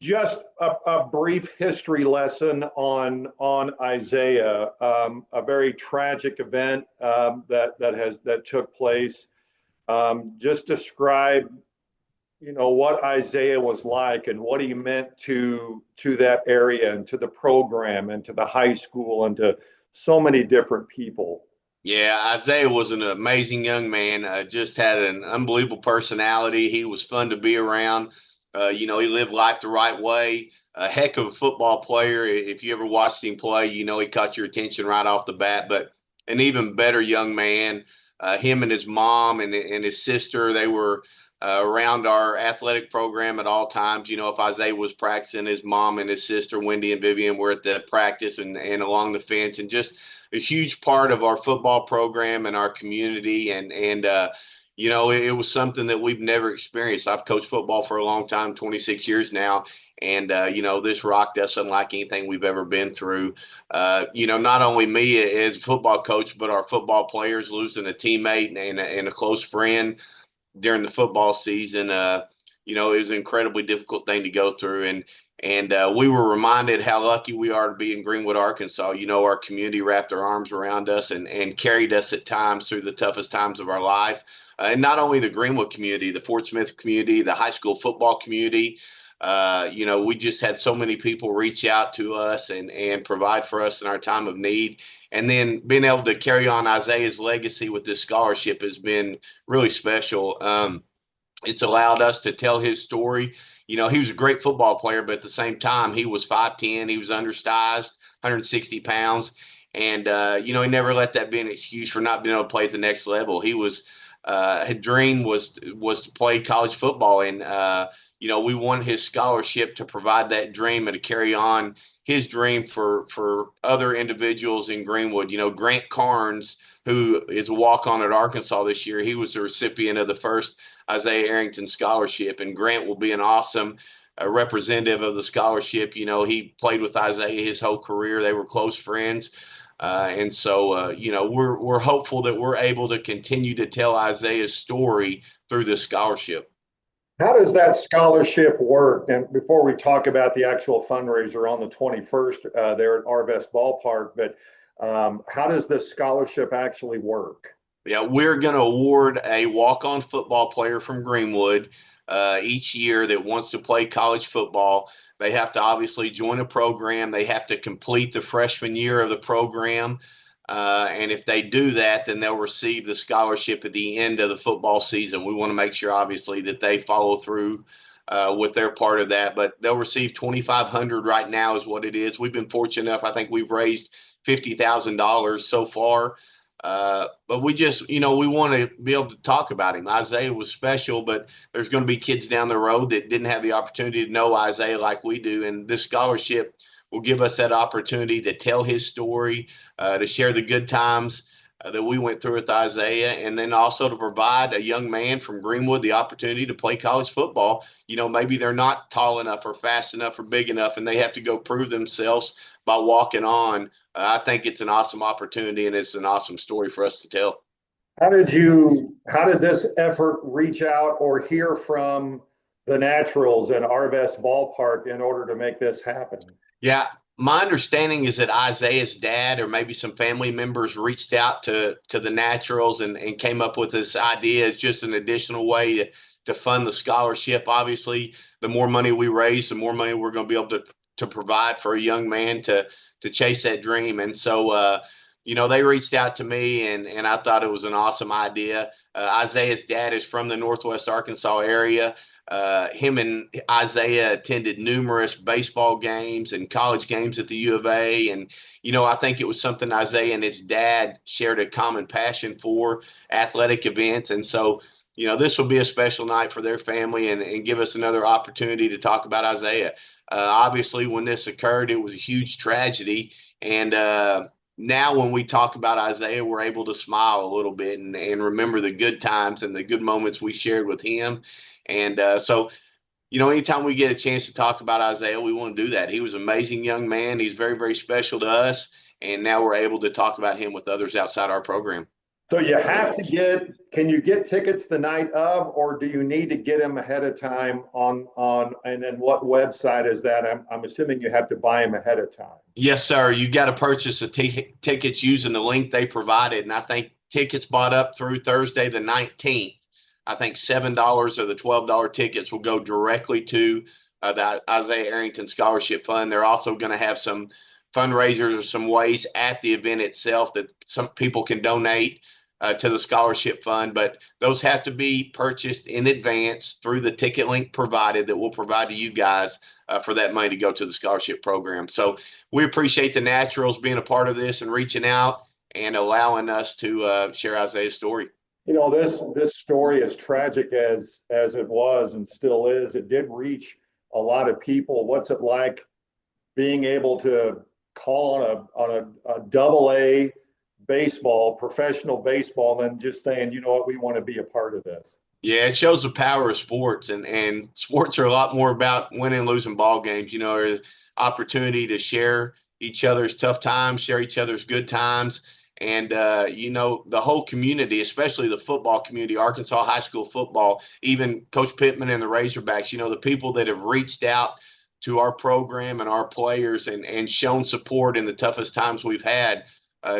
Just a brief history lesson on Isaiah. A very tragic event that took place. Just describe, what Isaiah was like and what he meant to that area and to the program and to the high school and to so many different people. Yeah, Isaiah was an amazing young man. Just had an unbelievable personality. He was fun to be around. He lived life the right way. A heck of a football player. If you ever watched him play, he caught your attention right off the bat. But an even better young man. Him and his mom and his sister, they were around our athletic program at all times. If Isaiah was practicing, his mom and his sister, Wendy and Vivian, were at the practice and along the fence, and just a huge part of our football program and our community. It was something that we've never experienced. I've coached football for a long time, 26 years now. And, this rocked us unlike anything we've ever been through. Not only me as a football coach, but our football players losing a teammate and a close friend during the football season. It was an incredibly difficult thing to go through. And we were reminded how lucky we are to be in Greenwood, Arkansas. Our community wrapped their arms around us and carried us at times through the toughest times of our life. And not only the Greenwood community, the Fort Smith community, the high school football community. We just had so many people reach out to us and provide for us in our time of need. And then being able to carry on Isaiah's legacy with this scholarship has been really special. It's allowed us to tell his story. He was a great football player, but at the same time, he was 5'10", he was undersized, 160 pounds. And, he never let that be an excuse for not being able to play at the next level. His dream was to play college football. And, we want his scholarship to provide that dream and to carry on his dream for other individuals in Greenwood. Grant Carnes, who is a walk-on at Arkansas this year, he was the recipient of the first Isaiah Arrington scholarship, and Grant will be an awesome representative of the scholarship. He played with Isaiah his whole career. They were close friends. We're hopeful that we're able to continue to tell Isaiah's story through this scholarship. How does that scholarship work? And before we talk about the actual fundraiser on the 21st there at Arvest Ballpark, but how does this scholarship actually work? Yeah, we're going to award a walk-on football player from Greenwood each year that wants to play college football. They have to obviously join a program. They have to complete the freshman year of the program. And if they do that, then they'll receive the scholarship at the end of the football season. We want to make sure, obviously, that they follow through with their part of that. But they'll receive $2,500 right now is what it is. We've been fortunate enough. I think we've raised $50,000 so far. But we just, we want to be able to talk about him. Isaiah was special, but there's going to be kids down the road that didn't have the opportunity to know Isaiah like we do. And this scholarship will give us that opportunity to tell his story, to share the good times that we went through with Isaiah, and then also to provide a young man from Greenwood the opportunity to play college football. Maybe they're not tall enough or fast enough or big enough, and they have to go prove themselves by walking on. I think it's an awesome opportunity, and it's an awesome story for us to tell. How did this effort reach out or hear from the Naturals and Arvest Ballpark in order to make this happen? Yeah, my understanding is that Isaiah's dad or maybe some family members reached out to the Naturals and came up with this idea as just an additional way to fund the scholarship. Obviously, the more money we raise, the more money we're going to be able to provide for a young man to chase that dream. And so, they reached out to me, and I thought it was an awesome idea. Isaiah's dad is from the Northwest Arkansas area. Him and Isaiah attended numerous baseball games and college games at the U of A. And, I think it was something Isaiah and his dad shared a common passion for, athletic events. And so, this will be a special night for their family and give us another opportunity to talk about Isaiah. Obviously, when this occurred, it was a huge tragedy. And now when we talk about Isaiah, we're able to smile a little bit and remember the good times and the good moments we shared with him. And so, anytime we get a chance to talk about Isaiah, we want to do that. He was an amazing young man. He's very, very special to us. And now we're able to talk about him with others outside our program. So you have to can you get tickets the night of, or do you need to get them ahead of time and then what website is that? I'm assuming you have to buy them ahead of time. Yes, sir. You got to purchase the tickets using the link they provided. And I think tickets bought up through Thursday the 19th. I think $7 of the $12 tickets will go directly to the Isaiah Arrington Scholarship Fund. They're also going to have some fundraisers or some ways at the event itself that some people can donate to the scholarship fund, but those have to be purchased in advance through the ticket link provided that we'll provide to you guys for that money to go to the scholarship program. So we appreciate the Naturals being a part of this and reaching out and allowing us to share Isaiah's story. You know, this story, as tragic as it was and still is, it did reach a lot of people. What's it like being able to call on a double A baseball, professional baseball, and then just saying, you know what, we want to be a part of this? Yeah, it shows the power of sports, and sports are a lot more about winning and losing ball games. You know, there's opportunity to share each other's tough times, share each other's good times, and you know, the whole community, especially the football community, Arkansas high school football, even Coach Pittman and the Razorbacks. You know, the people that have reached out to our program and our players and shown support in the toughest times we've had.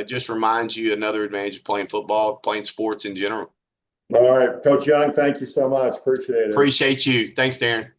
Just reminds you another advantage of playing football, playing sports in general. All right, Coach Young, thank you so much. Appreciate it. Appreciate you. Thanks, Daren.